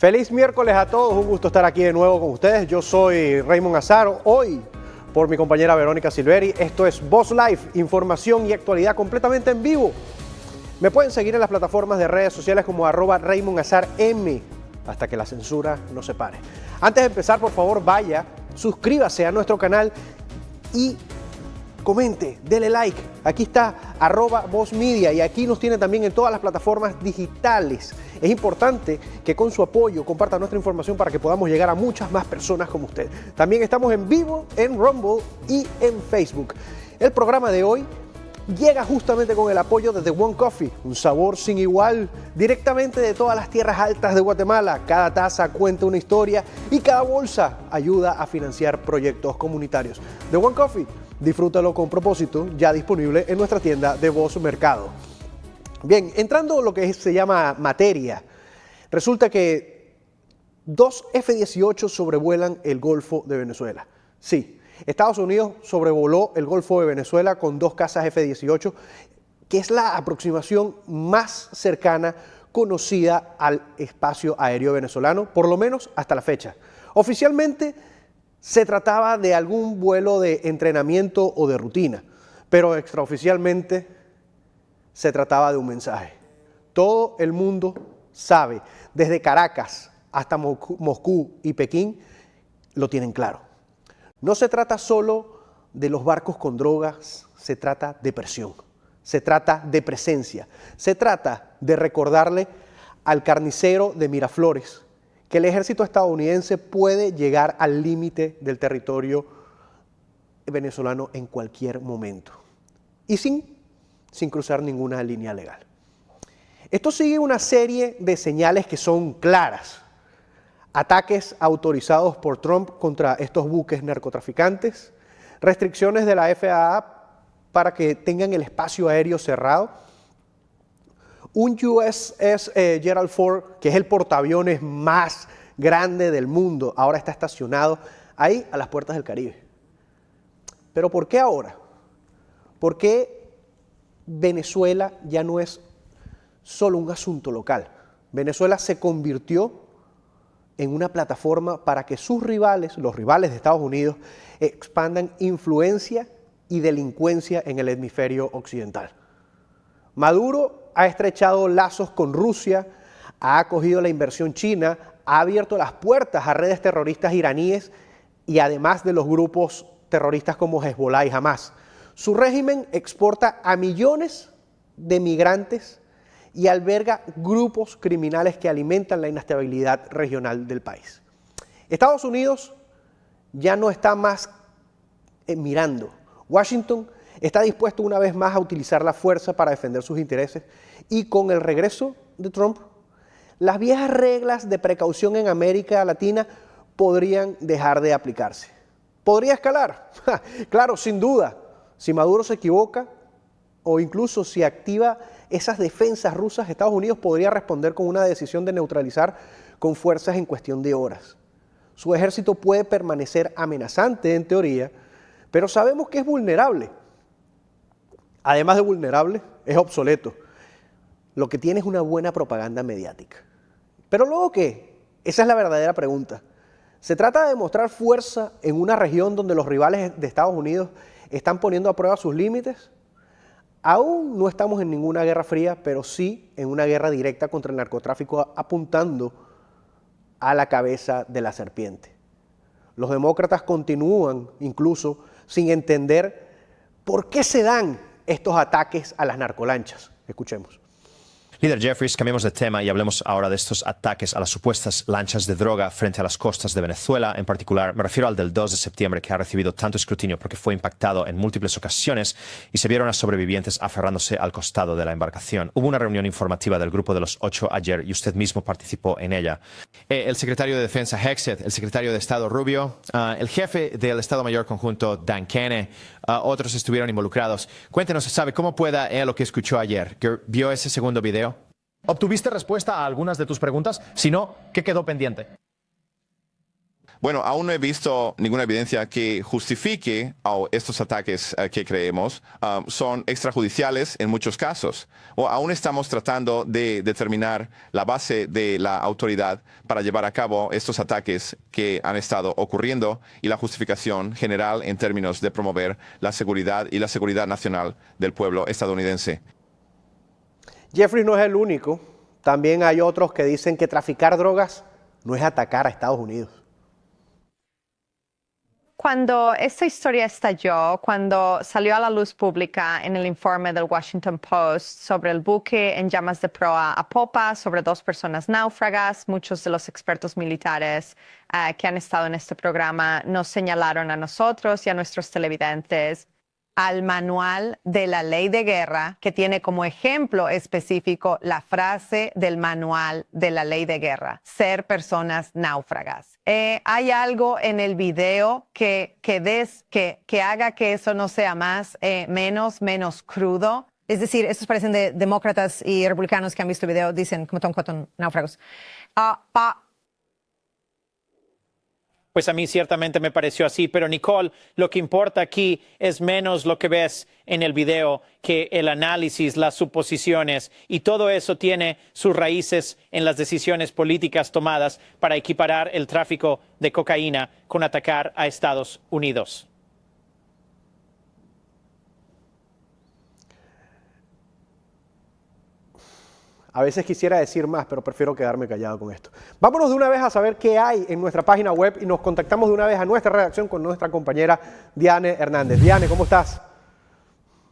Feliz miércoles a todos, un gusto estar aquí de nuevo con ustedes. Yo soy Raymond Azaro, hoy por mi compañera Verónica Silveri. Esto es Voz Live, información y actualidad completamente en vivo. Me pueden seguir en las plataformas de redes sociales como @RaymondAzarM, hasta que la censura nos separe. Antes de empezar, por favor, vaya, suscríbase a nuestro canal y comente, dele like. Aquí está @VozMedia y aquí nos tiene también en todas las plataformas digitales. Es importante que con su apoyo compartan nuestra información para que podamos llegar a muchas más personas como usted. También estamos en vivo en Rumble y en Facebook. El programa de hoy llega justamente con el apoyo de The One Coffee, un sabor sin igual, directamente de todas las tierras altas de Guatemala. Cada taza cuenta una historia y cada bolsa ayuda a financiar proyectos comunitarios. The One Coffee, disfrútalo con propósito, ya disponible en nuestra tienda de Voz Mercado. Bien, entrando en lo que se llama materia, resulta que 2 F-18 sobrevuelan el Golfo de Venezuela. Sí, Estados Unidos sobrevoló el Golfo de Venezuela con 2 cazas F-18, que es la aproximación más cercana conocida al espacio aéreo venezolano, por lo menos hasta la fecha. Oficialmente se trataba de algún vuelo de entrenamiento o de rutina, pero extraoficialmente se trataba de un mensaje. Todo el mundo sabe, desde Caracas hasta Moscú y Pekín, lo tienen claro. No se trata solo de los barcos con drogas, se trata de presión, se trata de presencia, se trata de recordarle al carnicero de Miraflores que el ejército estadounidense puede llegar al límite del territorio venezolano en cualquier momento y sin cruzar ninguna línea legal. Esto sigue una serie de señales que son claras. Ataques autorizados por Trump contra estos buques narcotraficantes, restricciones de la FAA para que tengan el espacio aéreo cerrado, un USS Gerald Ford, que es el portaaviones más grande del mundo, ahora está estacionado ahí a las puertas del Caribe. ¿Pero por qué ahora? ¿Por qué Venezuela ya no es solo un asunto local? Venezuela se convirtió en una plataforma para que sus rivales, los rivales de Estados Unidos, expandan influencia y delincuencia en el hemisferio occidental. Maduro ha estrechado lazos con Rusia, ha acogido la inversión china, ha abierto las puertas a redes terroristas iraníes y además de los grupos terroristas como Hezbollah y Hamas. Su régimen exporta a millones de migrantes y alberga grupos criminales que alimentan la inestabilidad regional del país. Estados Unidos ya no está más mirando. Washington está dispuesto una vez más a utilizar la fuerza para defender sus intereses y con el regreso de Trump, las viejas reglas de precaución en América Latina podrían dejar de aplicarse. ¿Podría escalar? Claro, sin duda. Si Maduro se equivoca o incluso si activa esas defensas rusas, Estados Unidos podría responder con una decisión de neutralizar con fuerzas en cuestión de horas. Su ejército puede permanecer amenazante en teoría, pero sabemos que es vulnerable. Además de vulnerable, es obsoleto. Lo que tiene es una buena propaganda mediática. ¿Pero luego qué? Esa es la verdadera pregunta. ¿Se trata de demostrar fuerza en una región donde los rivales de Estados Unidos están poniendo a prueba sus límites? Aún no estamos en ninguna guerra fría, pero sí en una guerra directa contra el narcotráfico apuntando a la cabeza de la serpiente. Los demócratas continúan incluso sin entender por qué se dan estos ataques a las narcolanchas. Escuchemos. Líder Jeffries, cambiemos de tema y hablemos ahora de estos ataques a las supuestas lanchas de droga frente a las costas de Venezuela. En particular, me refiero al del 2 de septiembre, que ha recibido tanto escrutinio porque fue impactado en múltiples ocasiones y se vieron a sobrevivientes aferrándose al costado de la embarcación. Hubo una reunión informativa del Grupo de los 8 ayer y usted mismo participó en ella. El secretario de Defensa Hegseth, el secretario de Estado Rubio, el jefe del Estado Mayor Conjunto Dan Kenne, otros estuvieron involucrados. Cuéntenos, ¿sabe cómo pueda lo que escuchó ayer? ¿Que vio ese segundo video? ¿Obtuviste respuesta a algunas de tus preguntas? Si no, ¿qué quedó pendiente? Bueno, aún no he visto ninguna evidencia que justifique estos ataques que creemos. Son extrajudiciales en muchos casos. O aún estamos tratando de determinar la base de la autoridad para llevar a cabo estos ataques que han estado ocurriendo y la justificación general en términos de promover la seguridad y la seguridad nacional del pueblo estadounidense. Jeffrey no es el único. También hay otros que dicen que traficar drogas no es atacar a Estados Unidos. Cuando esta historia estalló, cuando salió a la luz pública en el informe del Washington Post sobre el buque en llamas de proa a popa, sobre 2 personas náufragas, muchos de los expertos militares que han estado en este programa nos señalaron a nosotros y a nuestros televidentes al manual de la ley de guerra, que tiene como ejemplo específico la frase del manual de la ley de guerra: ser personas náufragas. ¿Hay algo en el video que haga que eso no sea menos crudo? Es decir, estos parecen de demócratas y republicanos que han visto el video, dicen como son 4 náufragos. Pues a mí ciertamente me pareció así, pero Nicole, lo que importa aquí es menos lo que ves en el video que el análisis, las suposiciones, y todo eso tiene sus raíces en las decisiones políticas tomadas para equiparar el tráfico de cocaína con atacar a Estados Unidos. A veces quisiera decir más, pero prefiero quedarme callado con esto. Vámonos de una vez a saber qué hay en nuestra página web y nos contactamos de una vez a nuestra redacción con nuestra compañera Diane Hernández. Diane, ¿cómo estás?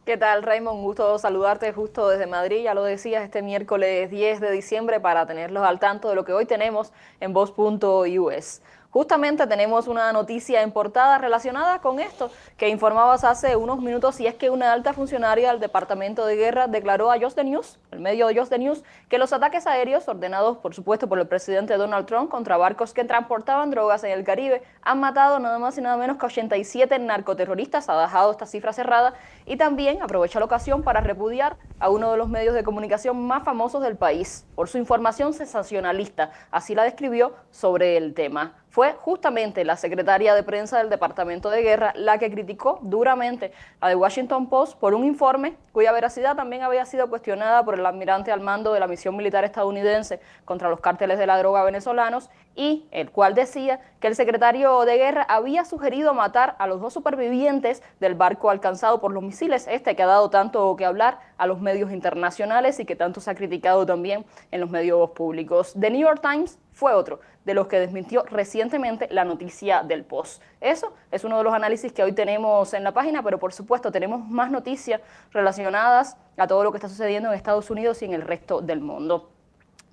¿Qué tal, Raymond? Un gusto saludarte justo desde Madrid. Ya lo decías, este miércoles 10 de diciembre para tenerlos al tanto de lo que hoy tenemos en Voz.us. Justamente tenemos una noticia en portada relacionada con esto que informabas hace unos minutos, y es que una alta funcionaria del Departamento de Guerra declaró a Just the News, el medio de Just the News, que los ataques aéreos ordenados, por supuesto, por el presidente Donald Trump contra barcos que transportaban drogas en el Caribe han matado nada más y nada menos que 87 narcoterroristas. Ha dejado esta cifra cerrada y también aprovecha la ocasión para repudiar a uno de los medios de comunicación más famosos del país por su información sensacionalista. Así la describió sobre el tema. Fue justamente la secretaria de prensa del Departamento de Guerra la que criticó duramente a The Washington Post por un informe cuya veracidad también había sido cuestionada por el almirante al mando de la misión militar estadounidense contra los cárteles de la droga venezolanos, y el cual decía que el secretario de Guerra había sugerido matar a los 2 supervivientes del barco alcanzado por los misiles, que ha dado tanto que hablar a los medios internacionales y que tanto se ha criticado también en los medios públicos. The New York Times fue otro de los que desmintió recientemente la noticia del Post. Eso es uno de los análisis que hoy tenemos en la página, pero por supuesto tenemos más noticias relacionadas a todo lo que está sucediendo en Estados Unidos y en el resto del mundo.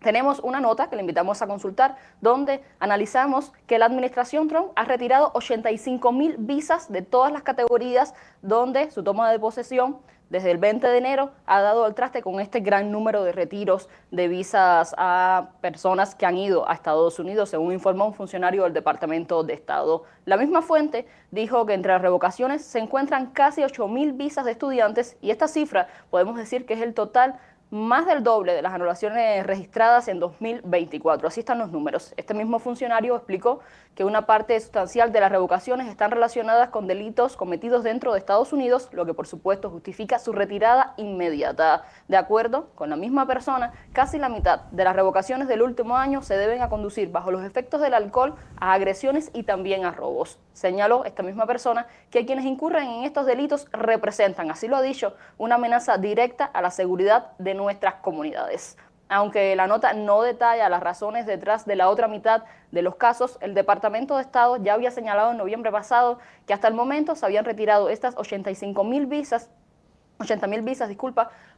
Tenemos una nota que le invitamos a consultar, donde analizamos que la administración Trump ha retirado 85.000 visas de todas las categorías, donde su toma de posesión desde el 20 de enero ha dado al traste con este gran número de retiros de visas a personas que han ido a Estados Unidos, según informó un funcionario del Departamento de Estado. La misma fuente dijo que entre las revocaciones se encuentran casi 8.000 visas de estudiantes, y esta cifra podemos decir que es el total más del doble de las anulaciones registradas en 2024. Así están los números. Este mismo funcionario explicó que una parte sustancial de las revocaciones están relacionadas con delitos cometidos dentro de Estados Unidos, lo que por supuesto justifica su retirada inmediata. De acuerdo con la misma persona, casi la mitad de las revocaciones del último año se deben a conducir bajo los efectos del alcohol, a agresiones y también a robos. Señaló esta misma persona que quienes incurren en estos delitos representan, así lo ha dicho, una amenaza directa a la seguridad de nuestras comunidades. Aunque la nota no detalla las razones detrás de la otra mitad de los casos, el Departamento de Estado ya había señalado en noviembre pasado que hasta el momento se habían retirado estas 80.000 visas,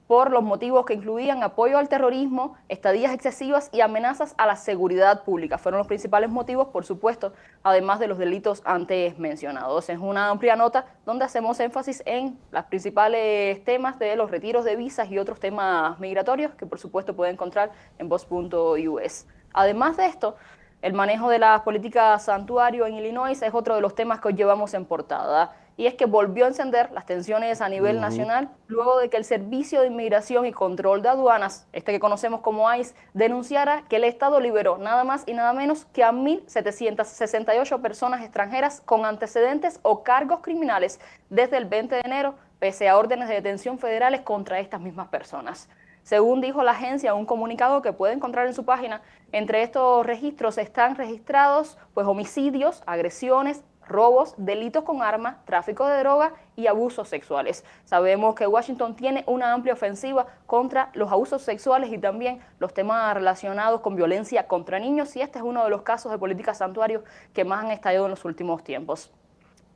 por los motivos que incluían apoyo al terrorismo, estadías excesivas y amenazas a la seguridad pública. Fueron los principales motivos, por supuesto, además de los delitos antes mencionados. Es una amplia nota donde hacemos énfasis en los principales temas de los retiros de visas y otros temas migratorios que, por supuesto, puede encontrar en Voz.us. Además de esto, el manejo de las políticas santuario en Illinois es otro de los temas que hoy llevamos en portada. y es que volvió a encender las tensiones a nivel nacional luego de que el Servicio de Inmigración y Control de Aduanas, que conocemos como ICE, denunciara que el Estado liberó nada más y nada menos que a 1.768 personas extranjeras con antecedentes o cargos criminales desde el 20 de enero, pese a órdenes de detención federales contra estas mismas personas. Según dijo la agencia en un comunicado que puede encontrar en su página, entre estos registros están registrados homicidios, agresiones, robos, delitos con armas, tráfico de droga y abusos sexuales. Sabemos que Washington tiene una amplia ofensiva contra los abusos sexuales y también los temas relacionados con violencia contra niños, y este es uno de los casos de política santuario que más han estallado en los últimos tiempos.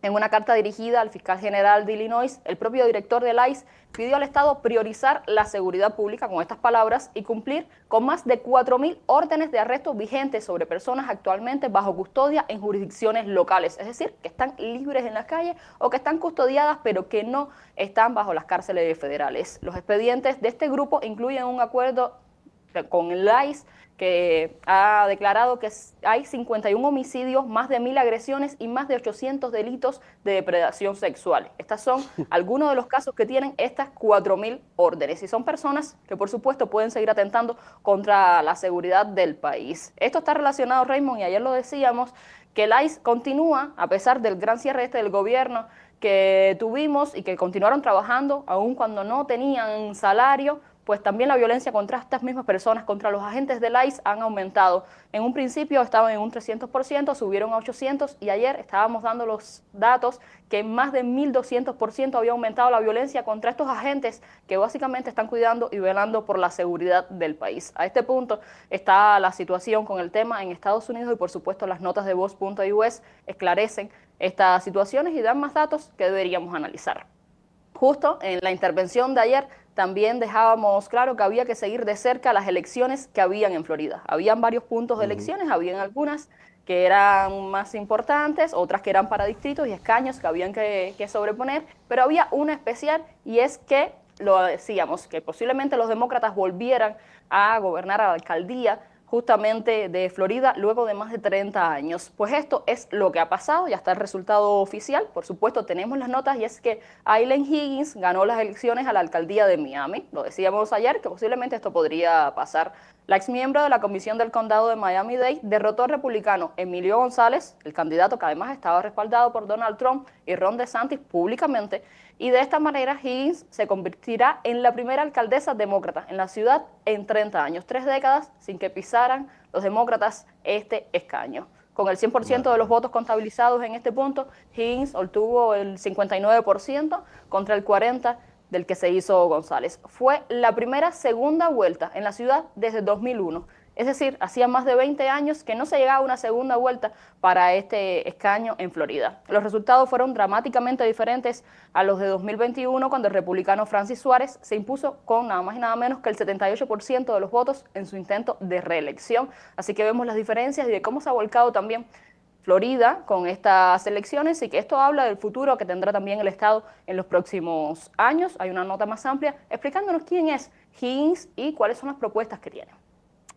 En una carta dirigida al fiscal general de Illinois, el propio director del ICE pidió al Estado priorizar la seguridad pública con estas palabras y cumplir con más de 4.000 órdenes de arresto vigentes sobre personas actualmente bajo custodia en jurisdicciones locales, es decir, que están libres en las calles o que están custodiadas pero que no están bajo las cárceles federales. Los expedientes de este grupo incluyen un acuerdo con el ICE que ha declarado que hay 51 homicidios, más de 1.000 agresiones y más de 800 delitos de depredación sexual. Estos son algunos de los casos que tienen estas 4.000 órdenes y son personas que por supuesto pueden seguir atentando contra la seguridad del país. Esto está relacionado, Raymond, y ayer lo decíamos, que el ICE continúa, a pesar del gran cierre del gobierno que tuvimos y que continuaron trabajando aun cuando no tenían salario, pues también la violencia contra estas mismas personas, contra los agentes del ICE, han aumentado. En un principio estaban en un 300%, subieron a 800%, y ayer estábamos dando los datos que más de 1.200% había aumentado la violencia contra estos agentes que básicamente están cuidando y velando por la seguridad del país. A este punto está la situación con el tema en Estados Unidos y por supuesto las notas de Voz.us esclarecen estas situaciones y dan más datos que deberíamos analizar. Justo en la intervención de ayer también dejábamos claro que había que seguir de cerca las elecciones que habían en Florida. Habían varios puntos de elecciones, habían algunas que eran más importantes, otras que eran para distritos y escaños que habían que sobreponer, pero había una especial, y es que, lo decíamos, que posiblemente los demócratas volvieran a gobernar a la alcaldía justamente de Florida luego de más de 30 años. Pues esto es lo que ha pasado, ya está el resultado oficial, por supuesto tenemos las notas, y es que Aileen Higgins ganó las elecciones a la alcaldía de Miami. Lo decíamos ayer que posiblemente esto podría pasar. La exmiembro de la Comisión del Condado de Miami-Dade derrotó al republicano Emilio González, el candidato que además estaba respaldado por Donald Trump y Ron DeSantis públicamente, y de esta manera Higgins se convertirá en la primera alcaldesa demócrata en la ciudad en 30 años, 3 décadas sin que pisaran los demócratas este escaño. Con el 100% de los votos contabilizados en este punto, Higgins obtuvo el 59% contra el 40% del que se hizo González. Fue la primera segunda vuelta en la ciudad desde 2001. Es decir, hacía más de 20 años que no se llegaba a una segunda vuelta para este escaño en Florida. Los resultados fueron dramáticamente diferentes a los de 2021, cuando el republicano Francis Suárez se impuso con nada más y nada menos que el 78% de los votos en su intento de reelección. Así que vemos las diferencias y de cómo se ha volcado también Florida con estas elecciones, y que esto habla del futuro que tendrá también el Estado en los próximos años. Hay una nota más amplia explicándonos quién es Higgins y cuáles son las propuestas que tiene.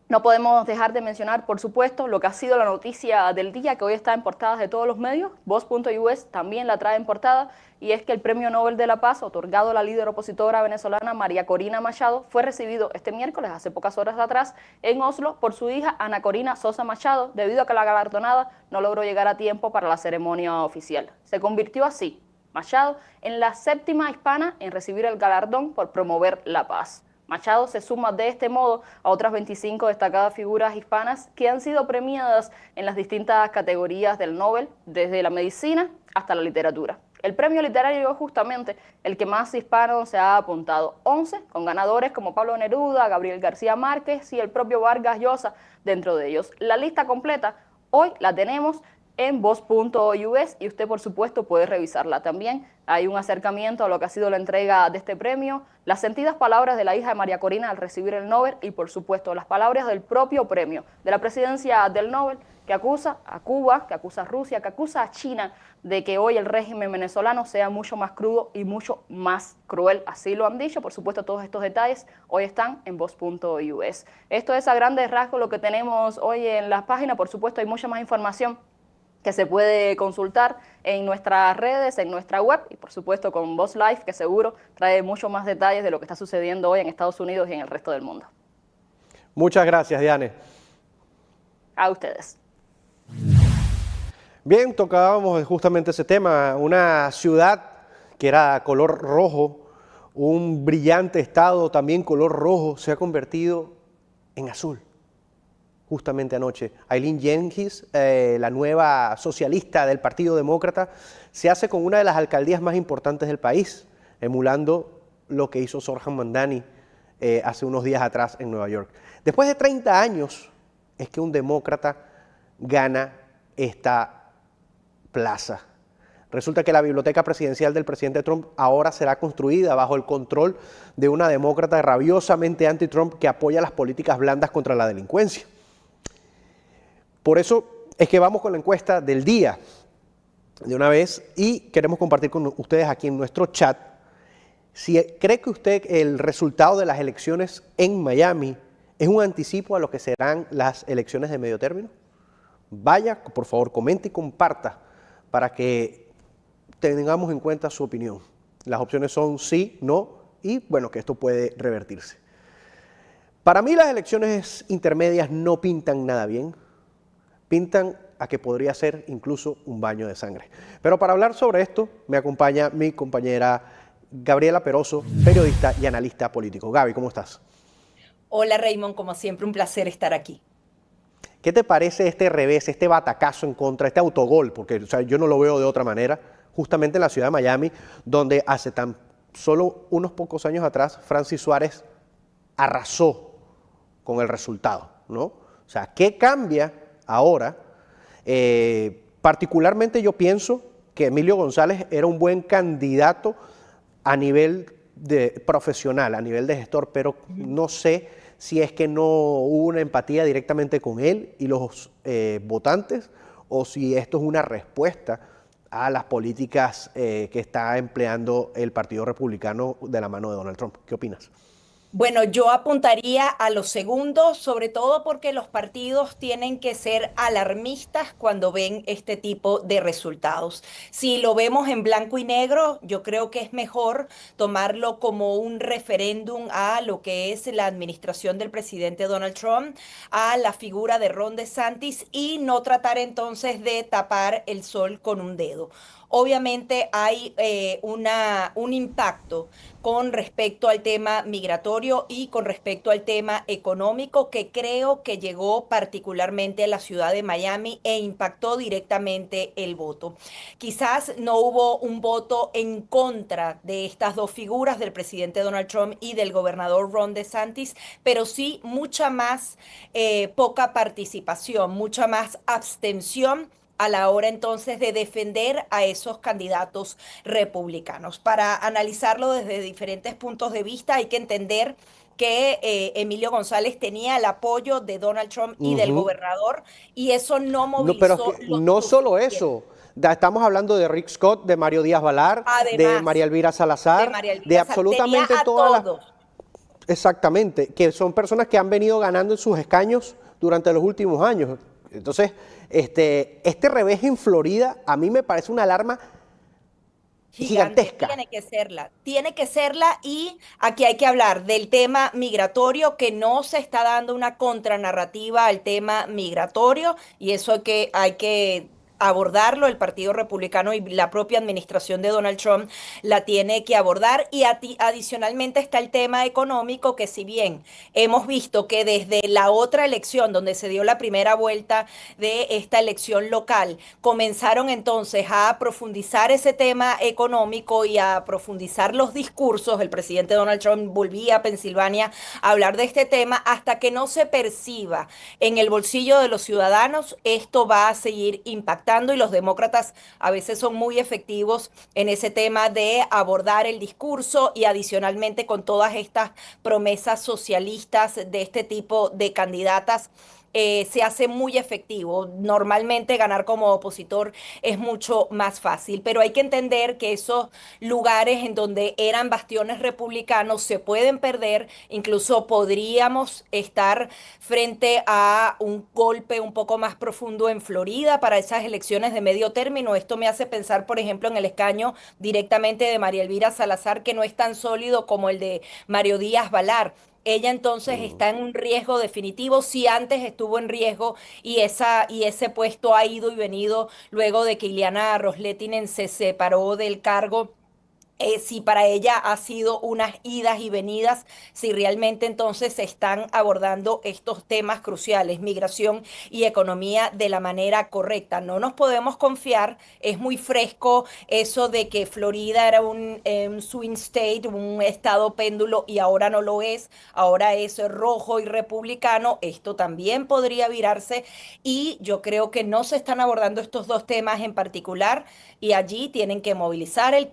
No podemos dejar de mencionar, por supuesto, lo que ha sido la noticia del día, que hoy está en portadas de todos los medios. Voz.us también la trae en portada, y es que el Premio Nobel de la Paz, otorgado a la líder opositora venezolana María Corina Machado, fue recibido este miércoles, hace pocas horas atrás, en Oslo por su hija Ana Corina Sosa Machado, debido a que la galardonada no logró llegar a tiempo para la ceremonia oficial. Se convirtió así, Machado, en la 7ª hispana en recibir el galardón por promover la paz. Machado se suma de este modo a otras 25 destacadas figuras hispanas que han sido premiadas en las distintas categorías del Nobel, desde la medicina hasta la literatura. El premio literario es justamente el que más hispanos se ha apuntado, 11, con ganadores como Pablo Neruda, Gabriel García Márquez y el propio Vargas Llosa dentro de ellos. La lista completa hoy la tenemos en Voz.us, y usted por supuesto puede revisarla también. Hay un acercamiento a lo que ha sido la entrega de este premio, las sentidas palabras de la hija de María Corina al recibir el Nobel, y por supuesto las palabras del propio premio, de la presidencia del Nobel, que acusa a Cuba, que acusa a Rusia, que acusa a China de que hoy el régimen venezolano sea mucho más crudo y mucho más cruel. Así lo han dicho. Por supuesto, todos estos detalles hoy están en Voz.us. Esto es a grandes rasgos lo que tenemos hoy en la página. Por supuesto, hay mucha más información que se puede consultar en nuestras redes, en nuestra web y por supuesto con Voz Live, que seguro trae mucho más detalles de lo que está sucediendo hoy en Estados Unidos y en el resto del mundo. Muchas gracias, Diane. A ustedes. Bien, tocábamos justamente ese tema, una ciudad que era color rojo, un brillante estado también color rojo, se ha convertido en azul. Justamente anoche, Aileen Jenkins, la nueva socialista del Partido Demócrata, se hace con una de las alcaldías más importantes del país, emulando lo que hizo Zohran Mamdani hace unos días atrás en Nueva York. Después de 30 años es que un demócrata gana esta plaza. Resulta que la biblioteca presidencial del presidente Trump ahora será construida bajo el control de una demócrata rabiosamente anti-Trump que apoya las políticas blandas contra la delincuencia. Por eso es que vamos con la encuesta del día de una vez y queremos compartir con ustedes aquí en nuestro chat si cree que usted el resultado de las elecciones en Miami es un anticipo a lo que serán las elecciones de medio término. Vaya, por favor, comente y comparta para que tengamos en cuenta su opinión. Las opciones son sí, no y bueno, que esto puede revertirse. Para mí las elecciones intermedias no pintan nada bien. Pintan a que podría ser incluso un baño de sangre. Pero para hablar sobre esto me acompaña mi compañera Gabriela Peroso, periodista y analista político. Gaby, ¿cómo estás? Hola Raymond, como siempre un placer estar aquí. ¿Qué te parece este revés, este batacazo en contra, este autogol? Porque o sea, yo no lo veo de otra manera, justamente en la ciudad de Miami, donde hace tan solo unos pocos años atrás Francis Suárez arrasó con el resultado, ¿no? O sea, ¿qué cambia ahora? Particularmente yo pienso que Emilio González era un buen candidato a nivel de profesional, a nivel de gestor, pero no sé si es que no hubo una empatía directamente con él y los votantes, o si esto es una respuesta a las políticas que está empleando el Partido Republicano de la mano de Donald Trump. ¿Qué opinas? Bueno, yo apuntaría a los segundos, sobre todo porque los partidos tienen que ser alarmistas cuando ven este tipo de resultados. Si lo vemos en blanco y negro, yo creo que es mejor tomarlo como un referéndum a lo que es la administración del presidente Donald Trump, a la figura de Ron DeSantis y no tratar entonces de tapar el sol con un dedo. Obviamente hay un impacto con respecto al tema migratorio y con respecto al tema económico que creo que llegó particularmente a la ciudad de Miami e impactó directamente el voto. Quizás no hubo un voto en contra de estas dos figuras, del presidente Donald Trump y del gobernador Ron DeSantis, pero sí mucha más poca participación, mucha más abstención a la hora entonces de defender a esos candidatos republicanos. Para analizarlo desde diferentes puntos de vista hay que entender que Emilio González tenía el apoyo de Donald Trump y del gobernador y eso no No, pero movilizó es que no solo eso. Estamos hablando de Rick Scott, de Mario Díaz Balar, Además, de María Elvira Salazar, de absolutamente todas las... Exactamente, que son personas que han venido ganando en sus escaños durante los últimos años. Entonces, este revés en Florida a mí me parece una alarma gigantesca. Tiene que serla y aquí hay que hablar del tema migratorio, que no se está dando una contranarrativa al tema migratorio y eso hay que abordarlo, el Partido Republicano y la propia administración de Donald Trump la tiene que abordar y adicionalmente está el tema económico que si bien hemos visto que desde la otra elección donde se dio la primera vuelta de esta elección local comenzaron entonces a profundizar ese tema económico y a profundizar los discursos, el presidente Donald Trump volvía a Pensilvania a hablar de este tema hasta que no se perciba en el bolsillo de los ciudadanos, esto va a seguir impactando y los demócratas a veces son muy efectivos en ese tema de abordar el discurso y adicionalmente con todas estas promesas socialistas de este tipo de candidatas se hace muy efectivo. Normalmente ganar como opositor es mucho más fácil, pero hay que entender que esos lugares en donde eran bastiones republicanos se pueden perder, incluso podríamos estar frente a un golpe un poco más profundo en Florida para esas elecciones de medio término. Esto me hace pensar, por ejemplo, en el escaño directamente de María Elvira Salazar, que no es tan sólido como el de Mario Díaz Balar. Ella entonces está en un riesgo definitivo, si antes estuvo en riesgo y ese puesto ha ido y venido luego de que Ileana Ros-Lehtinen se separó del cargo. Si para ella ha sido unas idas y venidas, si realmente entonces se están abordando estos temas cruciales, migración y economía, de la manera correcta. No nos podemos confiar, es muy fresco eso de que Florida era un swing state, un estado péndulo, y ahora no lo es, ahora es rojo y republicano. Esto también podría virarse, y yo creo que no se están abordando estos dos temas en particular, y allí tienen que movilizar el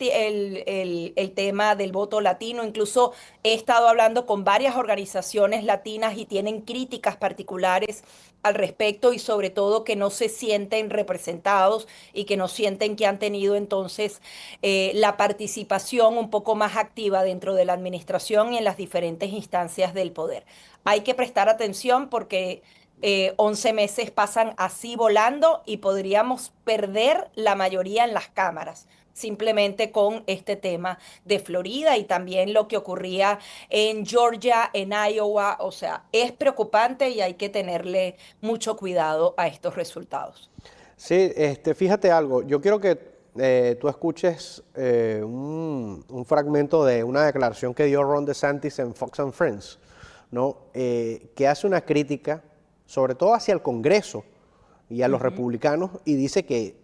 tema del voto latino. Incluso he estado hablando con varias organizaciones latinas y tienen críticas particulares al respecto, y sobre todo que no se sienten representados y que no sienten que han tenido entonces la participación un poco más activa dentro de la administración y en las diferentes instancias del poder. Hay que prestar atención porque 11 meses pasan así volando y podríamos perder la mayoría en las cámaras, simplemente con este tema de Florida y también lo que ocurría en Georgia, en Iowa. O sea, es preocupante y hay que tenerle mucho cuidado a estos resultados. Sí, fíjate algo, yo quiero que tú escuches un fragmento de una declaración que dio Ron DeSantis en Fox and Friends, ¿no? Que hace una crítica sobre todo hacia el Congreso y a los republicanos, y dice que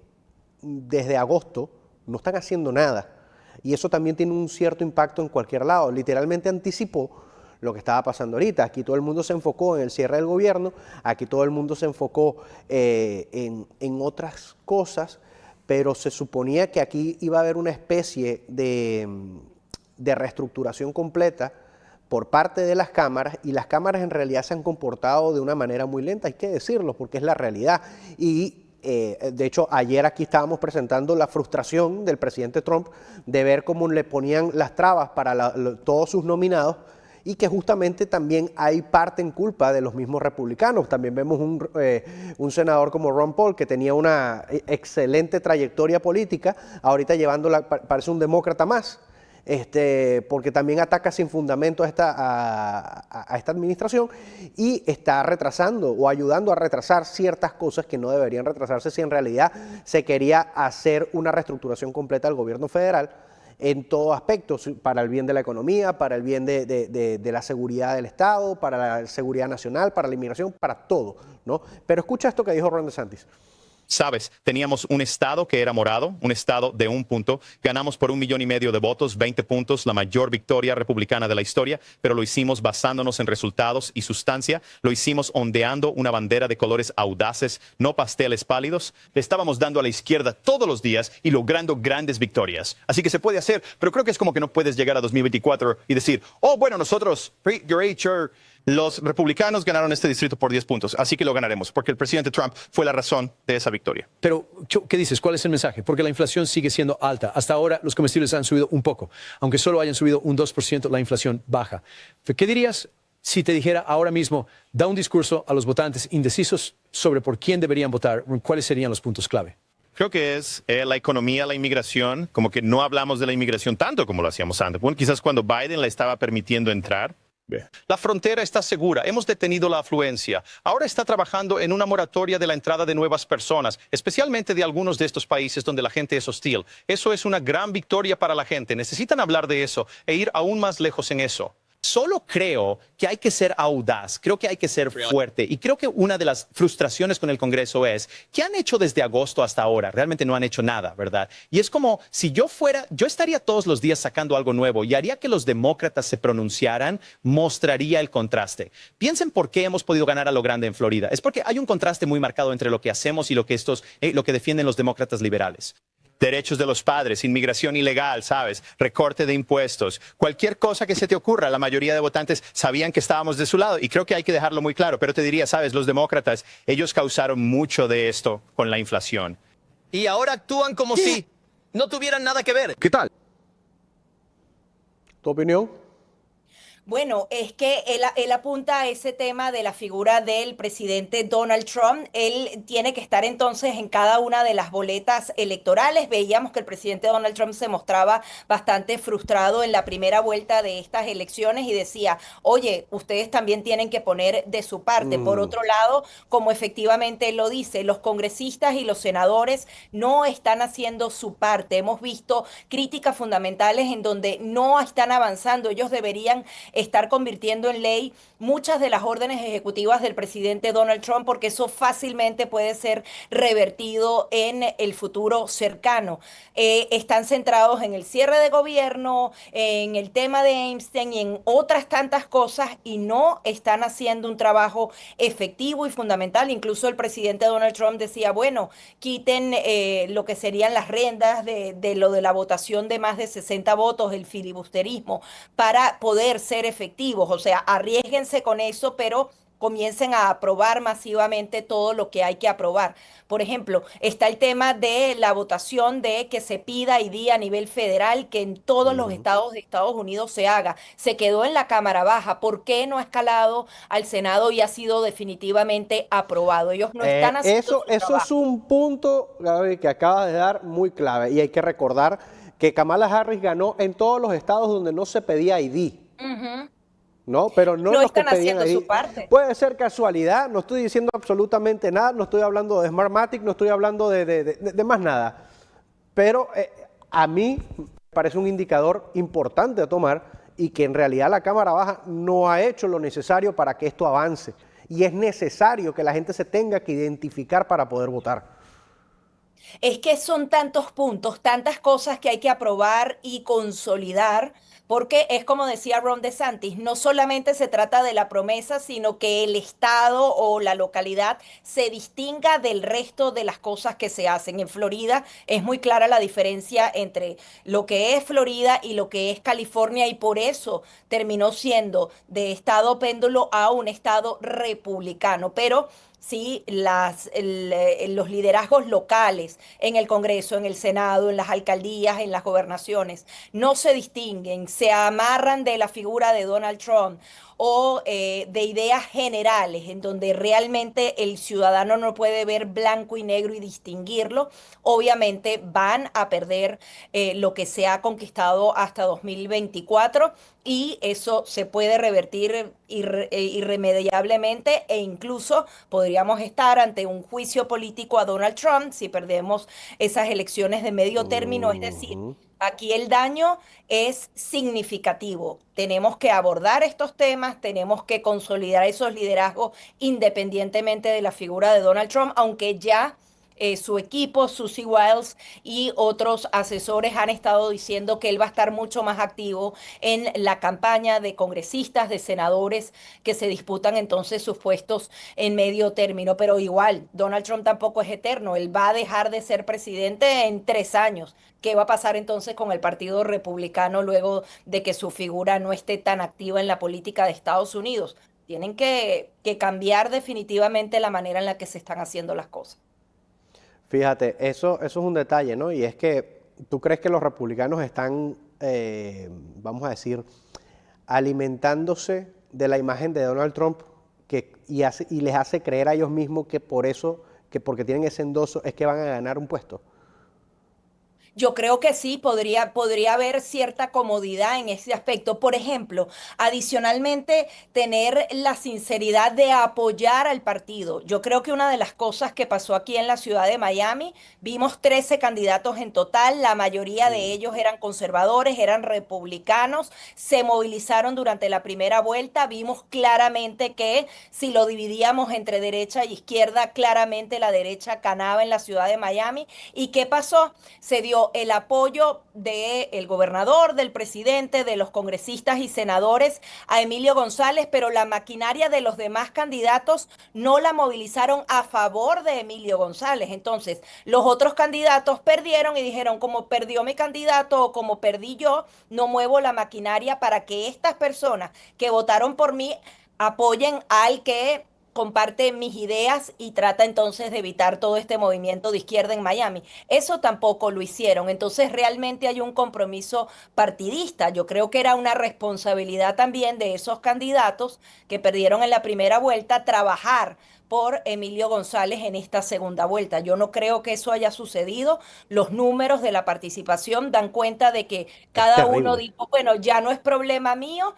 desde agosto no están haciendo nada, y eso también tiene un cierto impacto en cualquier lado. Literalmente anticipó lo que estaba pasando ahorita. Aquí todo el mundo se enfocó en el cierre del gobierno, aquí todo el mundo se enfocó en otras cosas, pero se suponía que aquí iba a haber una especie de reestructuración completa por parte de las cámaras, y las cámaras en realidad se han comportado de una manera muy lenta, hay que decirlo, porque es la realidad. Y de hecho, ayer aquí estábamos presentando la frustración del presidente Trump de ver cómo le ponían las trabas para todos sus nominados, y que justamente también hay parte en culpa de los mismos republicanos. También vemos un senador como Ron Paul, que tenía una excelente trayectoria política, ahorita llevándola, parece un demócrata más. Porque también ataca sin fundamento a esta administración, y está retrasando o ayudando a retrasar ciertas cosas que no deberían retrasarse si en realidad se quería hacer una reestructuración completa del gobierno federal en todo aspecto, para el bien de la economía, para el bien de la seguridad del Estado, para la seguridad nacional, para la inmigración, para todo, ¿no? Pero escucha esto que dijo Ron DeSantis. Sabes, teníamos un estado que era morado, un estado de 1 punto, ganamos por 1,5 millones de votos, 20 puntos, la mayor victoria republicana de la historia, pero lo hicimos basándonos en resultados y sustancia, lo hicimos ondeando una bandera de colores audaces, no pasteles pálidos. Le estábamos dando a la izquierda todos los días y logrando grandes victorias. Así que se puede hacer, pero creo que es como que no puedes llegar a 2024 y decir, oh, bueno, nosotros, los republicanos ganaron este distrito por 10 puntos, así que lo ganaremos, porque el presidente Trump fue la razón de esa victoria. Pero, ¿qué dices? ¿Cuál es el mensaje? Porque la inflación sigue siendo alta. Hasta ahora los comestibles han subido un poco. Aunque solo hayan subido un 2%, la inflación baja. ¿Qué dirías si te dijera ahora mismo, da un discurso a los votantes indecisos sobre por quién deberían votar? ¿Cuáles serían los puntos clave? Creo que es la economía, la inmigración, como que no hablamos de la inmigración tanto como lo hacíamos antes. Bueno, quizás cuando Biden la estaba permitiendo entrar. La frontera está segura, hemos detenido la afluencia. Ahora está trabajando en una moratoria de la entrada de nuevas personas, especialmente de algunos de estos países donde la gente es hostil. Eso es una gran victoria para la gente. Necesitan hablar de eso e ir aún más lejos en eso. Solo creo que hay que ser audaz, creo que hay que ser fuerte, y creo que una de las frustraciones con el Congreso es ¿qué han hecho desde agosto hasta ahora? Realmente no han hecho nada, ¿verdad? Y es como si yo estaría todos los días sacando algo nuevo y haría que los demócratas se pronunciaran, mostraría el contraste. Piensen por qué hemos podido ganar a lo grande en Florida. Es porque hay un contraste muy marcado entre lo que hacemos y lo que defienden los demócratas liberales. derechos de los padres, inmigración ilegal, ¿sabes? Recorte de impuestos, cualquier cosa que se te ocurra. La mayoría de votantes sabían que estábamos de su lado y creo que hay que dejarlo muy claro. Pero te diría, ¿sabes? Los demócratas, ellos causaron mucho de esto con la inflación. Y ahora actúan como si no tuvieran nada que ver. ¿Qué tal? ¿Tu opinión? Bueno, es que él apunta a ese tema de la figura del presidente Donald Trump. Él tiene que estar entonces en cada una de las boletas electorales. Veíamos que el presidente Donald Trump se mostraba bastante frustrado en la primera vuelta de estas elecciones y decía, oye, ustedes también tienen que poner de su parte. Por otro lado, como efectivamente él lo dice, los congresistas y los senadores no están haciendo su parte. Hemos visto críticas fundamentales en donde no están avanzando. Ellos deberían estar convirtiendo en ley muchas de las órdenes ejecutivas del presidente Donald Trump, porque eso fácilmente puede ser revertido en el futuro cercano. Están centrados en el cierre de gobierno, en el tema de Epstein y en otras tantas cosas y no están haciendo un trabajo efectivo y fundamental. Incluso el presidente Donald Trump decía, bueno, quiten lo que serían las riendas de lo de la votación de más de 60 votos, el filibusterismo, para poder ser efectivos. O sea, arriésguense con eso, pero comiencen a aprobar masivamente todo lo que hay que aprobar. Por ejemplo, está el tema de la votación de que se pida ID a nivel federal, que en todos los estados de Estados Unidos se haga. Se quedó en la Cámara Baja. ¿Por qué no ha escalado al Senado y ha sido definitivamente aprobado? Ellos no están haciendo Eso es un punto, Gaby, que acabas de dar muy clave. Y hay que recordar que Kamala Harris ganó en todos los estados donde no se pedía ID. No, pero no los que pedían ahí. Su parte. Puede ser casualidad, no estoy diciendo absolutamente nada, no estoy hablando de Smartmatic, no estoy hablando de más nada. Pero a mí me parece un indicador importante a tomar y que en realidad la Cámara Baja no ha hecho lo necesario para que esto avance. Y es necesario que la gente se tenga que identificar para poder votar. Es que son tantos puntos, tantas cosas que hay que aprobar y consolidar, porque es como decía Ron DeSantis, no solamente se trata de la promesa, sino que el estado o la localidad se distinga del resto de las cosas que se hacen. En Florida es muy clara la diferencia entre lo que es Florida y lo que es California y por eso terminó siendo de estado péndulo a un estado republicano. Pero sí, los liderazgos locales en el Congreso, en el Senado, en las alcaldías, en las gobernaciones, no se distinguen, se amarran de la figura de Donald Trump o de ideas generales en donde realmente el ciudadano no puede ver blanco y negro y distinguirlo, obviamente van a perder lo que se ha conquistado hasta 2024 y eso se puede revertir irremediablemente e incluso podríamos estar ante un juicio político a Donald Trump si perdemos esas elecciones de medio término, es decir, aquí el daño es significativo. Tenemos que abordar estos temas, tenemos que consolidar esos liderazgos independientemente de la figura de Donald Trump, aunque ya su equipo, Susie Wiles y otros asesores han estado diciendo que él va a estar mucho más activo en la campaña de congresistas, de senadores que se disputan entonces sus puestos en medio término. Pero igual, Donald Trump tampoco es eterno, él va a dejar de ser presidente en 3 años. ¿Qué va a pasar entonces con el Partido Republicano luego de que su figura no esté tan activa en la política de Estados Unidos? Tienen que cambiar definitivamente la manera en la que se están haciendo las cosas. Fíjate, eso es un detalle, ¿no? Y es que tú crees que los republicanos están, vamos a decir, alimentándose de la imagen de Donald Trump y les hace creer a ellos mismos que por eso, que porque tienen ese endoso, es que van a ganar un puesto. Yo creo que sí, podría haber cierta comodidad en ese aspecto. Por ejemplo, adicionalmente, tener la sinceridad de apoyar al partido. Yo creo que una de las cosas que pasó aquí en la ciudad de Miami, vimos 13 candidatos en total, la mayoría de ellos eran conservadores, eran republicanos, se movilizaron durante la primera vuelta, vimos claramente que si lo dividíamos entre derecha y izquierda, claramente la derecha ganaba en la ciudad de Miami. ¿Y qué pasó? Se dio pero el apoyo del gobernador, del presidente, de los congresistas y senadores a Emilio González, pero la maquinaria de los demás candidatos no la movilizaron a favor de Emilio González. Entonces, los otros candidatos perdieron y dijeron, como perdió mi candidato o como perdí yo, no muevo la maquinaria para que estas personas que votaron por mí apoyen al que comparte mis ideas y trata entonces de evitar todo este movimiento de izquierda en Miami. Eso tampoco lo hicieron. Entonces realmente hay un compromiso partidista. Yo creo que era una responsabilidad también de esos candidatos que perdieron en la primera vuelta trabajar por Emilio González en esta segunda vuelta. Yo no creo que eso haya sucedido. Los números de la participación dan cuenta de que cada uno dijo, bueno, ya no es problema mío,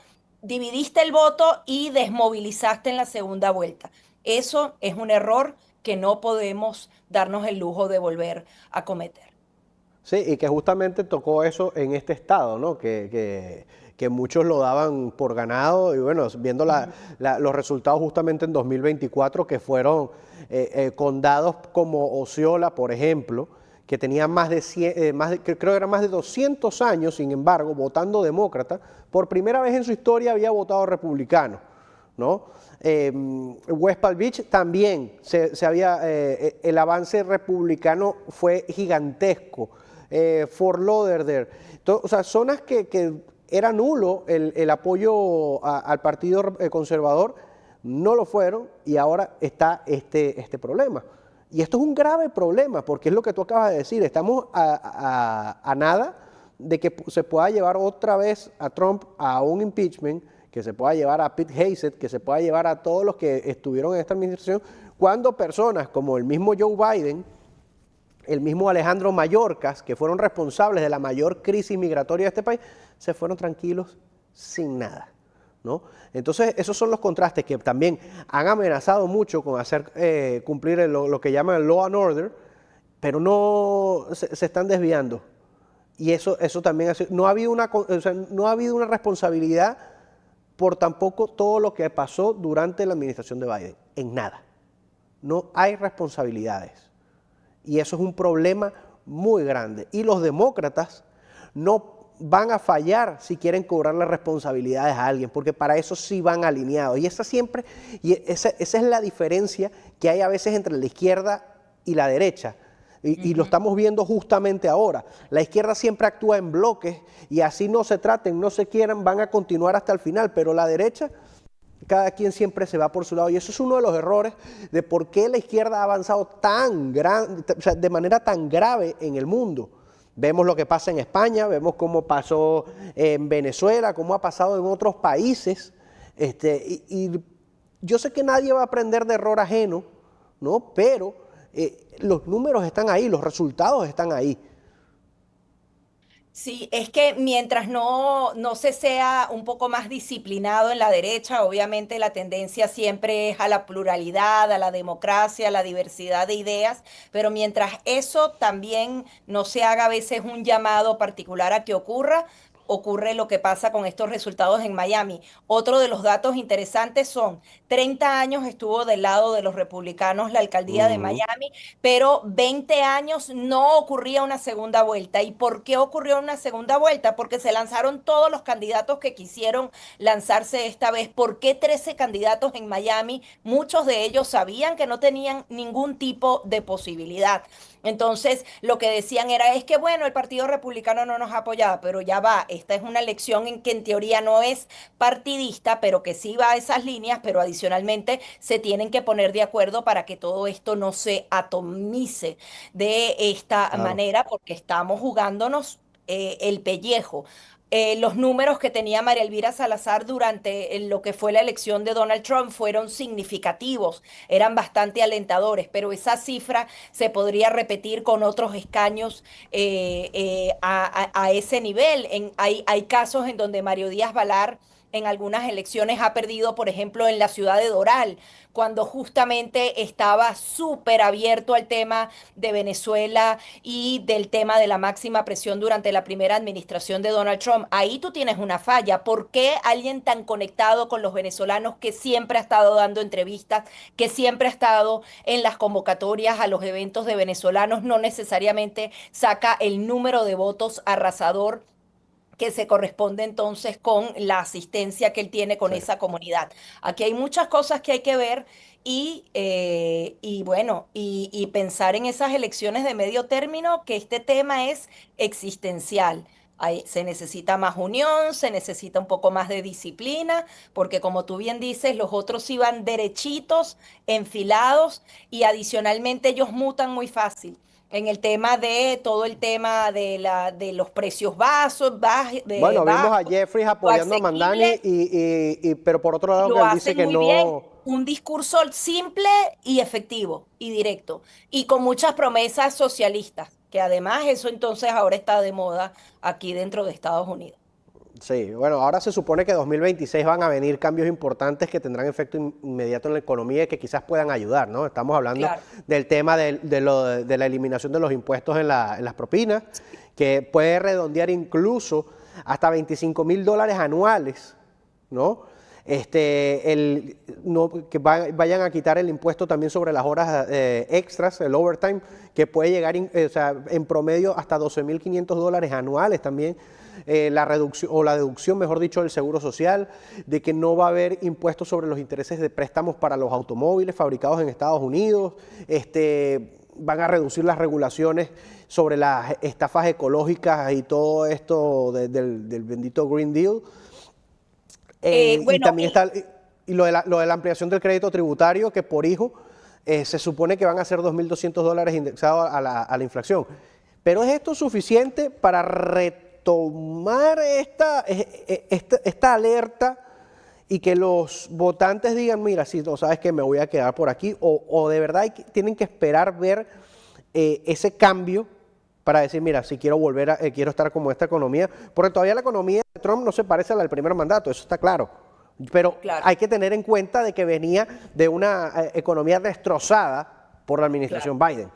dividiste el voto y desmovilizaste en la segunda vuelta. Eso es un error que no podemos darnos el lujo de volver a cometer. Sí, y que justamente tocó eso en este estado, ¿no? Que muchos lo daban por ganado y bueno, viendo los resultados justamente en 2024 que fueron condados como Osceola, por ejemplo, que tenía creo que era más de 200 años, sin embargo, votando demócrata, por primera vez en su historia había votado republicano, ¿no? West Palm Beach también el avance republicano fue gigantesco. Fort Lauderdale, o sea, zonas que era nulo el apoyo al Partido Conservador, no lo fueron y ahora está este problema. Y esto es un grave problema, porque es lo que tú acabas de decir, estamos a nada de que se pueda llevar otra vez a Trump a un impeachment, que se pueda llevar a Pete Hegseth, que se pueda llevar a todos los que estuvieron en esta administración, cuando personas como el mismo Joe Biden, el mismo Alejandro Mayorkas, que fueron responsables de la mayor crisis migratoria de este país, se fueron tranquilos sin nada, ¿no? Entonces, esos son los contrastes que también han amenazado mucho con hacer cumplir lo que llaman el law and order, pero no se están desviando. Y eso también no ha habido una responsabilidad por tampoco todo lo que pasó durante la administración de Biden. En nada. No hay responsabilidades. Y eso es un problema muy grande. Y los demócratas no van a fallar si quieren cobrarle responsabilidades a alguien, porque para eso sí van alineados. Y esa es la diferencia que hay a veces entre la izquierda y la derecha. Y lo estamos viendo justamente ahora. La izquierda siempre actúa en bloques y así no se traten, no se quieran, van a continuar hasta el final. Pero la derecha, cada quien siempre se va por su lado. Y eso es uno de los errores de por qué la izquierda ha avanzado de manera tan grave en el mundo. Vemos lo que pasa en España, vemos cómo pasó en Venezuela, cómo ha pasado en otros países. Y yo sé que nadie va a aprender de error ajeno, ¿no? Pero los números están ahí, los resultados están ahí. Sí, es que mientras no se sea un poco más disciplinado en la derecha, obviamente la tendencia siempre es a la pluralidad, a la democracia, a la diversidad de ideas, pero mientras eso también no se haga a veces un llamado particular a que ocurre lo que pasa con estos resultados en Miami. Otro de los datos interesantes son 30 años estuvo del lado de los republicanos la alcaldía de Miami, pero 20 años no ocurría una segunda vuelta. ¿Y por qué ocurrió una segunda vuelta? Porque se lanzaron todos los candidatos que quisieron lanzarse esta vez. ¿Por qué 13 candidatos en Miami? Muchos de ellos sabían que no tenían ningún tipo de posibilidad. Entonces, lo que decían es que, bueno, el Partido Republicano no nos apoyaba, pero ya va, esta es una elección en que en teoría no es partidista, pero que sí va a esas líneas, pero adicionalmente se tienen que poner de acuerdo para que todo esto no se atomice de esta manera, porque estamos jugándonos el pellejo. Los números que tenía María Elvira Salazar durante lo que fue la elección de Donald Trump fueron significativos, eran bastante alentadores, pero esa cifra se podría repetir con otros escaños a ese nivel. Hay casos en donde Mario Díaz Balart en algunas elecciones ha perdido, por ejemplo, en la ciudad de Doral, cuando justamente estaba súper abierto al tema de Venezuela y del tema de la máxima presión durante la primera administración de Donald Trump. Ahí tú tienes una falla. ¿Por qué alguien tan conectado con los venezolanos, que siempre ha estado dando entrevistas, que siempre ha estado en las convocatorias a los eventos de venezolanos, no necesariamente saca el número de votos arrasador que se corresponde entonces con la asistencia que él tiene con esa comunidad? Aquí hay muchas cosas que hay que ver y bueno, y pensar en esas elecciones de medio término, que este tema es existencial. Se necesita más unión, se necesita un poco más de disciplina, porque como tú bien dices, los otros iban derechitos, enfilados, y adicionalmente ellos mutan muy fácil en el tema de todo el tema de los precios Bueno, vimos a Jeffries apoyando a Mandani, pero por otro lado que él dice que muy no. bien. Un discurso simple y efectivo y directo, y con muchas promesas socialistas, que además eso entonces ahora está de moda aquí dentro de Estados Unidos. Sí, bueno, ahora se supone que 2026 van a venir cambios importantes que tendrán efecto inmediato en la economía y que quizás puedan ayudar, ¿no? Estamos hablando del tema de la eliminación de los impuestos en las propinas, que puede redondear incluso hasta $25,000 anuales, ¿no? Que vayan a quitar el impuesto también sobre las horas extras, el overtime, que puede llegar en promedio hasta $12,500 anuales también. La reducción o la deducción, mejor dicho, del seguro social, de que no va a haber impuestos sobre los intereses de préstamos para los automóviles fabricados en Estados Unidos. Van a reducir las regulaciones sobre las estafas ecológicas y todo esto del bendito Green Deal. Y también está lo de la ampliación del crédito tributario, que por hijo se supone que van a ser $2,200 indexados a la inflación. Pero ¿es esto suficiente para retomar esta alerta y que los votantes digan, mira, si no sabes que me voy a quedar por aquí, o de verdad tienen que esperar ver ese cambio para decir, mira, si quiero quiero estar como esta economía? Porque todavía la economía de Trump no se parece a la del primer mandato, eso está claro. Pero hay que tener en cuenta de que venía de una economía destrozada por la administración Biden.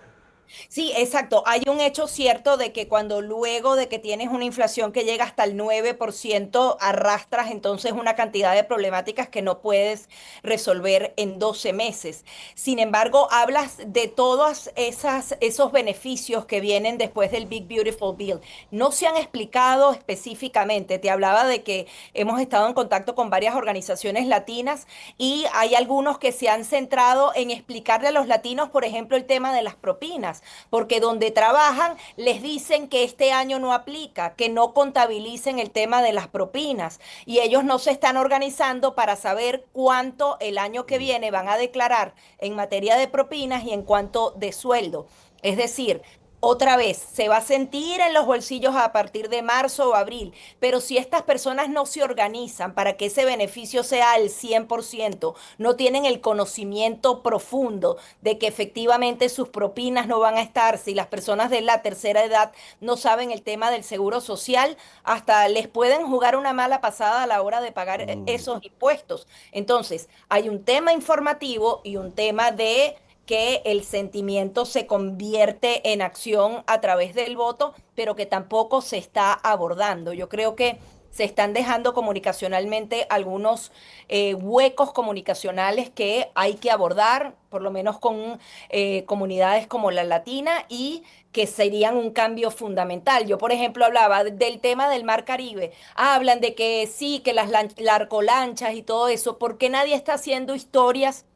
Sí, exacto. Hay un hecho cierto de que cuando luego de que tienes una inflación que llega hasta el 9%, arrastras entonces una cantidad de problemáticas que no puedes resolver en 12 meses. Sin embargo, hablas de todos esos beneficios que vienen después del Big Beautiful Bill. No se han explicado específicamente. Te hablaba de que hemos estado en contacto con varias organizaciones latinas y hay algunos que se han centrado en explicarle a los latinos, por ejemplo, el tema de las propinas, porque donde trabajan les dicen que este año no aplica, que no contabilicen el tema de las propinas, y ellos no se están organizando para saber cuánto el año que viene van a declarar en materia de propinas y en cuanto de sueldo. Es decir, otra vez, se va a sentir en los bolsillos a partir de marzo o abril, pero si estas personas no se organizan para que ese beneficio sea al 100%, no tienen el conocimiento profundo de que efectivamente sus propinas no van a estar, si las personas de la tercera edad no saben el tema del seguro social, hasta les pueden jugar una mala pasada a la hora de pagar esos impuestos. Entonces, hay un tema informativo y un tema de que el sentimiento se convierte en acción a través del voto, pero que tampoco se está abordando. Yo creo que se están dejando comunicacionalmente algunos huecos comunicacionales que hay que abordar, por lo menos con comunidades como la latina, y que serían un cambio fundamental. Yo, por ejemplo, hablaba del tema del Mar Caribe. Hablan de que sí, que las narcolanchas y todo eso, porque nadie está haciendo historias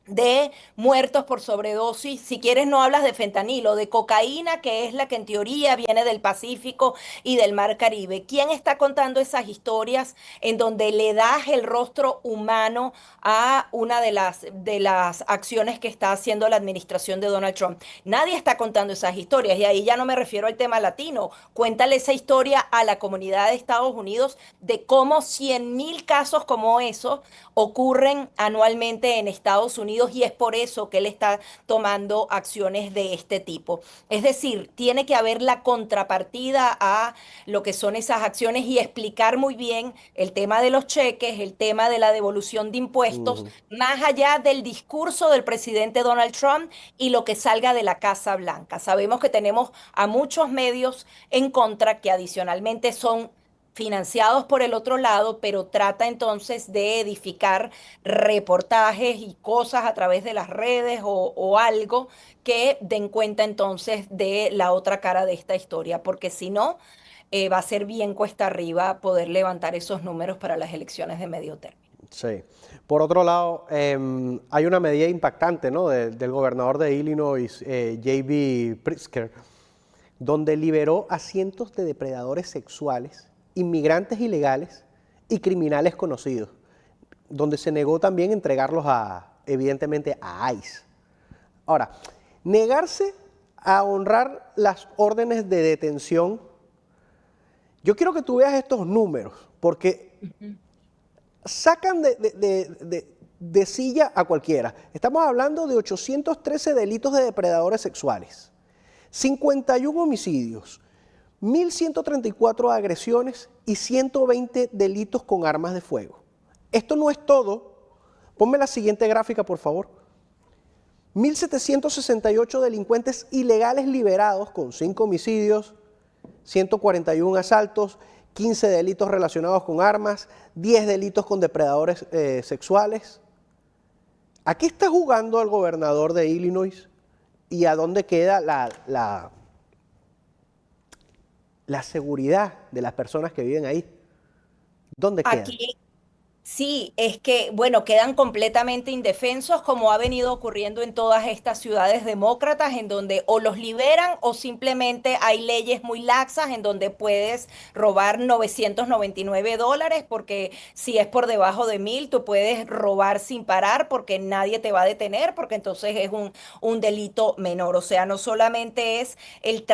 de muertos por sobredosis. Si quieres, no hablas de fentanilo, de cocaína, que es la que en teoría viene del Pacífico y del Mar Caribe. ¿Quién está contando esas historias en donde le das el rostro humano a una de las acciones que está haciendo la administración de Donald Trump? Nadie está contando esas historias, y ahí ya no me refiero al tema latino. Cuéntale esa historia a la comunidad de Estados Unidos de cómo 100,000 casos como esos ocurren anualmente en Estados Unidos Unidos y es por eso que él está tomando acciones de este tipo. Es decir, tiene que haber la contrapartida a lo que son esas acciones y explicar muy bien el tema de los cheques, el tema de la devolución de impuestos, más allá del discurso del presidente Donald Trump y lo que salga de la Casa Blanca. Sabemos que tenemos a muchos medios en contra que adicionalmente son financiados por el otro lado, pero trata entonces de edificar reportajes y cosas a través de las redes o algo que den cuenta entonces de la otra cara de esta historia, porque si no, va a ser bien cuesta arriba poder levantar esos números para las elecciones de medio término. Sí. Por otro lado, hay una medida impactante, ¿no?, del gobernador de Illinois, J.B. Pritzker, donde liberó a cientos de depredadores sexuales, inmigrantes ilegales y criminales conocidos, donde se negó también entregarlos evidentemente a ICE. Ahora, negarse a honrar las órdenes de detención, yo quiero que tú veas estos números, porque sacan de silla a cualquiera. Estamos hablando de 813 delitos de depredadores sexuales, 51 homicidios, 1.134 agresiones y 120 delitos con armas de fuego. Esto no es todo. Ponme la siguiente gráfica, por favor. 1.768 delincuentes ilegales liberados con 5 homicidios, 141 asaltos, 15 delitos relacionados con armas, 10 delitos con depredadores sexuales. Aquí está jugando el gobernador de Illinois y a dónde queda la seguridad de las personas que viven ahí. ¿Dónde queda? Aquí sí, es que, bueno, quedan completamente indefensos como ha venido ocurriendo en todas estas ciudades demócratas en donde o los liberan o simplemente hay leyes muy laxas en donde puedes robar $999 porque si es por debajo de 1.000 tú puedes robar sin parar porque nadie te va a detener porque entonces es un delito menor. O sea, no solamente es el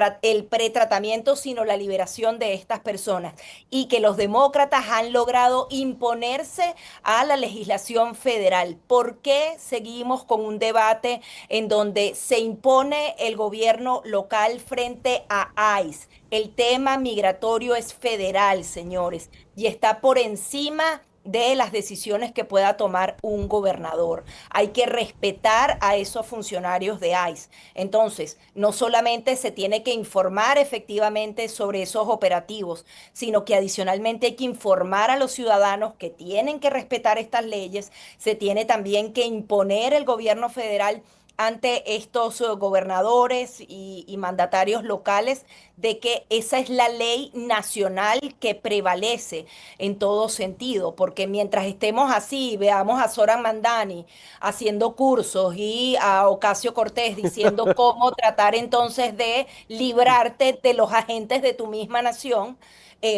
pretratamiento sino la liberación de estas personas y que los demócratas han logrado imponerse a la legislación federal. ¿Por qué seguimos con un debate en donde se impone el gobierno local frente a ICE? El tema migratorio es federal, señores, y está por encima de las decisiones que pueda tomar un gobernador. Hay que respetar a esos funcionarios de ICE. Entonces, no solamente se tiene que informar efectivamente sobre esos operativos, sino que adicionalmente hay que informar a los ciudadanos que tienen que respetar estas leyes. Se tiene también que imponer el gobierno federal ante estos gobernadores y mandatarios locales de que esa es la ley nacional que prevalece en todo sentido, porque mientras estemos así, veamos a Zoran Mandani haciendo cursos y a Ocasio Cortés diciendo cómo tratar entonces de librarte de los agentes de tu misma nación,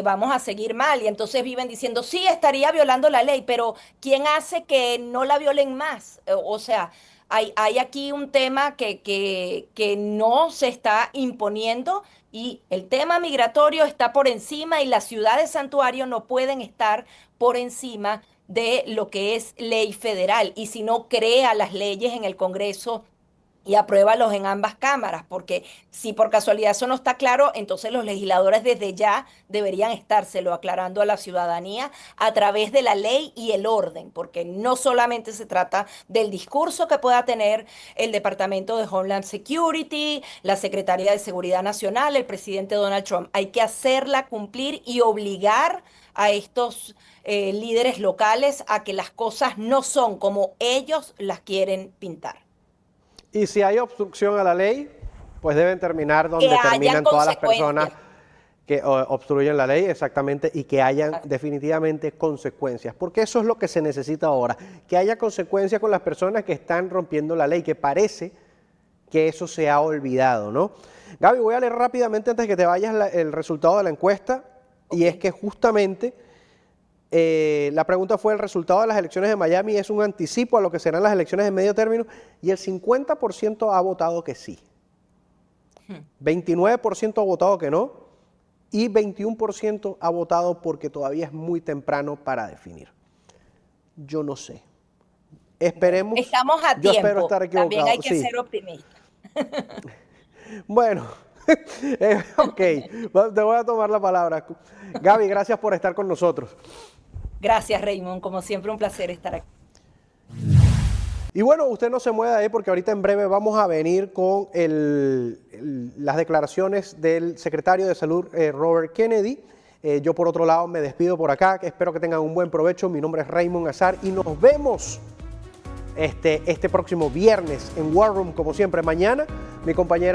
vamos a seguir mal y entonces viven diciendo, sí, estaría violando la ley, pero ¿quién hace que no la violen más? O sea, hay aquí un tema que no se está imponiendo y el tema migratorio está por encima y las ciudades santuario no pueden estar por encima de lo que es ley federal. Y si no, crea las leyes en el Congreso y apruébalos en ambas cámaras, porque si por casualidad eso no está claro, entonces los legisladores desde ya deberían estárselo aclarando a la ciudadanía a través de la ley y el orden, porque no solamente se trata del discurso que pueda tener el Departamento de Homeland Security, la Secretaría de Seguridad Nacional, el presidente Donald Trump, hay que hacerla cumplir y obligar a estos líderes locales a que las cosas no son como ellos las quieren pintar. Y si hay obstrucción a la ley, pues deben terminar donde terminan todas las personas que obstruyen la ley, exactamente, y que hayan definitivamente consecuencias, porque eso es lo que se necesita ahora, que haya consecuencias con las personas que están rompiendo la ley, que parece que eso se ha olvidado, ¿no? Gaby, voy a leer rápidamente antes de que te vayas el resultado de la encuesta, y es que justamente la pregunta fue: el resultado de las elecciones de Miami es un anticipo a lo que serán las elecciones de medio término, y el 50% ha votado que sí, 29% ha votado que no, y 21% ha votado porque todavía es muy temprano para definir. Yo no sé. Esperemos. Estamos a Yo tiempo. espero estar equivocado. También hay que sí. ser optimistas. Bueno, ok, te voy a tomar la palabra. Gaby, gracias por estar con nosotros. Gracias, Raymond. Como siempre, un placer estar aquí. Y bueno, usted no se mueva de ahí porque ahorita en breve vamos a venir con las declaraciones del secretario de Salud, Robert Kennedy. Yo por otro lado me despido por acá, espero que tengan un buen provecho. Mi nombre es Raymond Azar y nos vemos este próximo viernes en War Room, como siempre. Mañana mi compañera